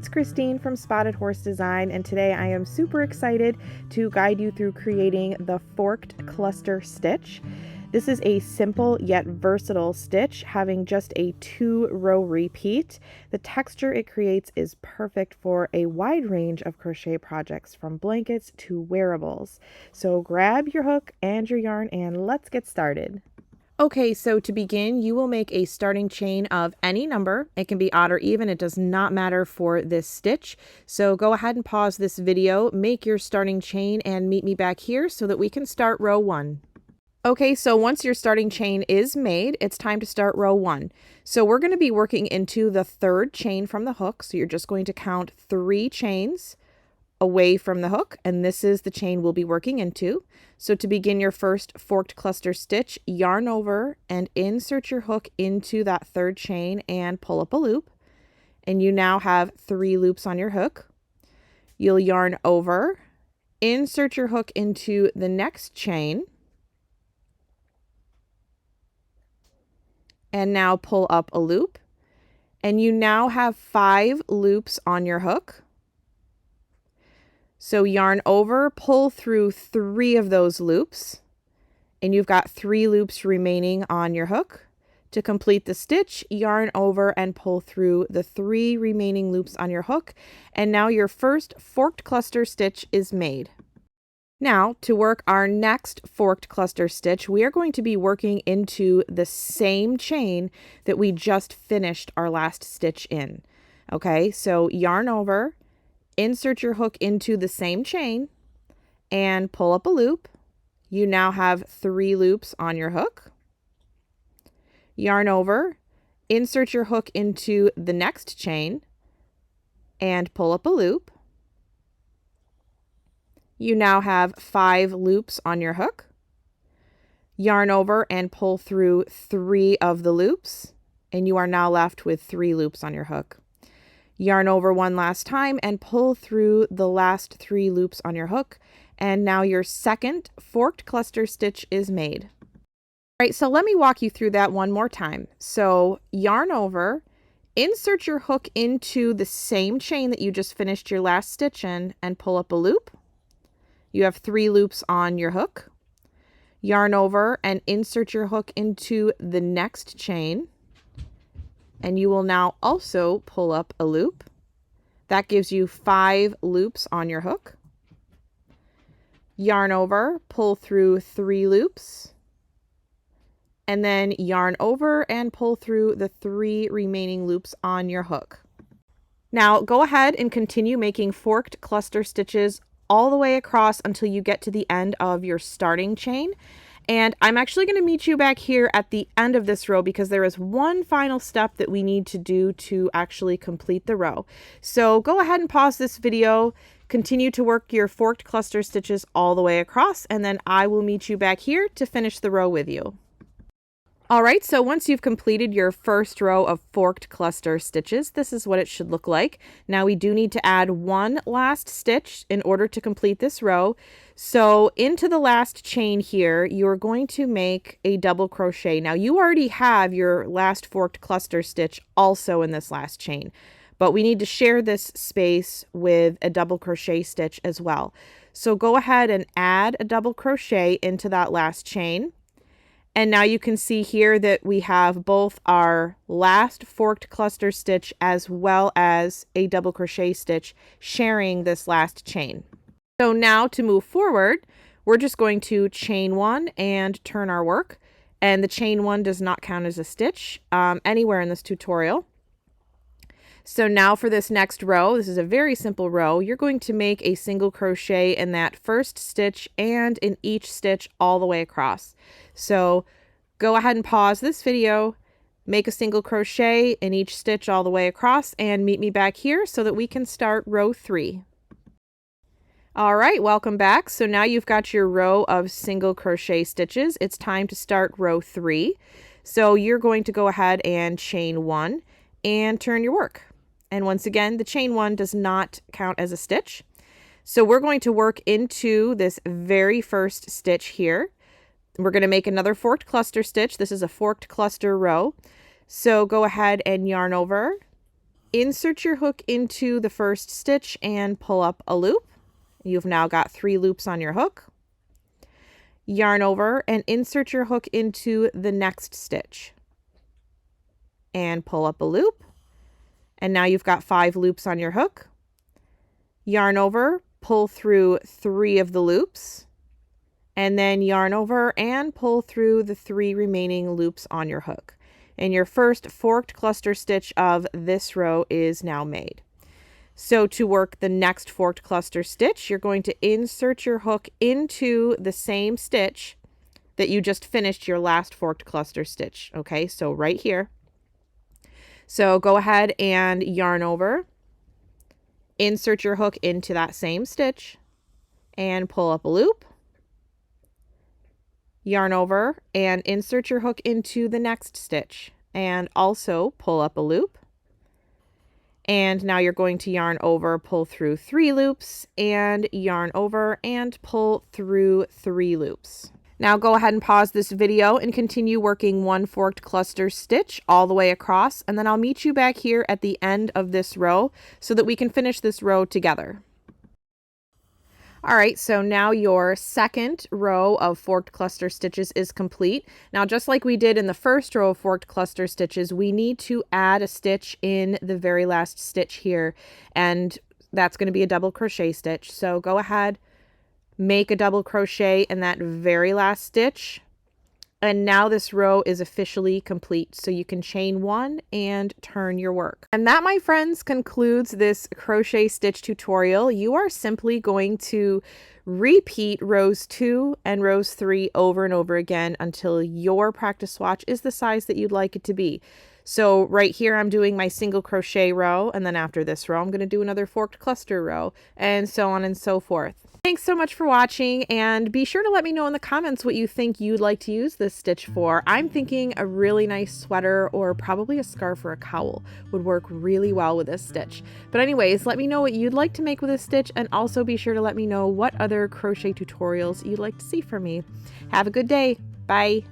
it's Christine from Spotted Horse Design, and today I am super excited to guide you through creating the Forked Cluster Stitch. This is a simple yet versatile stitch, having just a 2-row repeat. The texture it creates is perfect for a wide range of crochet projects, from blankets to wearables. So grab your hook and your yarn and let's get started. Okay, so to begin, you will make a starting chain of any number. It can be odd or even, it does not matter for this stitch. So go ahead and pause this video, make your starting chain, and meet me back here so that we can start row 1. Okay, so once your starting chain is made, it's time to start row 1. So we're going to be working into the 3rd chain from the hook. So you're just going to count 3 chains away from the hook, and this is the chain we'll be working into. So to begin your first forked cluster stitch, yarn over and insert your hook into that 3rd chain and pull up a loop. And you now have 3 loops on your hook. You'll yarn over, insert your hook into the next chain, and now pull up a loop. And you now have 5 loops on your hook. So yarn over, pull through 3 of those loops, and you've got 3 loops remaining on your hook. To complete the stitch, yarn over and pull through the 3 remaining loops on your hook, and now your first forked cluster stitch is made. Now, to work our next forked cluster stitch, we are going to be working into the same chain that we just finished our last stitch in. Okay, so yarn over, insert your hook into the same chain, and pull up a loop. You now have 3 loops on your hook. Yarn over, insert your hook into the next chain, and pull up a loop. You now have 5 loops on your hook. Yarn over and pull through 3 of the loops, and you are now left with 3 loops on your hook. Yarn over one last time and pull through the last 3 loops on your hook, and now your second forked cluster stitch is made. All right, so let me walk you through that one more time. So yarn over, insert your hook into the same chain that you just finished your last stitch in, and pull up a loop. You have 3 loops on your hook. Yarn over and insert your hook into the next chain, and you will now also pull up a loop. That gives you 5 loops on your hook. Yarn over, pull through 3 loops, and then yarn over and pull through the 3 remaining loops on your hook. Now go ahead and continue making forked cluster stitches all the way across until you get to the end of your starting chain. And I'm actually going to meet you back here at the end of this row because there is one final step that we need to do to actually complete the row. So go ahead and pause this video, continue to work your forked cluster stitches all the way across, and then I will meet you back here to finish the row with you. All right, so once you've completed your first row of forked cluster stitches, this is what it should look like. Now we do need to add one last stitch in order to complete this row. So into the last chain here, you're going to make a double crochet. Now you already have your last forked cluster stitch also in this last chain, but we need to share this space with a double crochet stitch as well. So go ahead and add a double crochet into that last chain. And now you can see here that we have both our last forked cluster stitch as well as a double crochet stitch sharing this last chain. So now to move forward, we're just going to chain 1 and turn our work. And the chain 1 does not count as a stitch anywhere in this tutorial. So now for this next row, this is a very simple row. You're going to make a single crochet in that first stitch and in each stitch all the way across. So go ahead and pause this video, make a single crochet in each stitch all the way across, and meet me back here so that we can start row 3. All right, welcome back. So now you've got your row of single crochet stitches. It's time to start row 3. So you're going to go ahead and chain 1 and turn your work. And once again, the chain 1 does not count as a stitch. So we're going to work into this very first stitch here. We're going to make another forked cluster stitch. This is a forked cluster row. So go ahead and yarn over, insert your hook into the first stitch and pull up a loop. You've now got 3 loops on your hook. Yarn over and insert your hook into the next stitch and pull up a loop. And now you've got 5 loops on your hook. Yarn over, pull through 3 of the loops, and then yarn over and pull through the 3 remaining loops on your hook. And your first forked cluster stitch of this row is now made. So to work the next forked cluster stitch, you're going to insert your hook into the same stitch that you just finished your last forked cluster stitch. Okay, so right here. So go ahead and yarn over, insert your hook into that same stitch and pull up a loop. Yarn over and insert your hook into the next stitch and also pull up a loop. And now you're going to yarn over, pull through 3 loops, and yarn over and pull through 3 loops. Now go ahead and pause this video and continue working 1 forked cluster stitch all the way across, and then I'll meet you back here at the end of this row so that we can finish this row together. All right, so now your second row of forked cluster stitches is complete. Now, just like we did in the first row of forked cluster stitches, we need to add a stitch in the very last stitch here, and that's going to be a double crochet stitch. So go ahead, make a double crochet in that very last stitch. And now this row is officially complete. So you can chain 1 and turn your work. And that, my friends, concludes this crochet stitch tutorial. You are simply going to repeat rows 2 and rows 3 over and over again until your practice swatch is the size that you'd like it to be. So right here, I'm doing my single crochet row, and then after this row, I'm going to do another forked cluster row, and so on and so forth. Thanks so much for watching, and be sure to let me know in the comments what you think you'd like to use this stitch for. I'm thinking a really nice sweater or probably a scarf or a cowl would work really well with this stitch. But anyways, let me know what you'd like to make with this stitch, and also be sure to let me know what other crochet tutorials you'd like to see from me. Have a good day. Bye.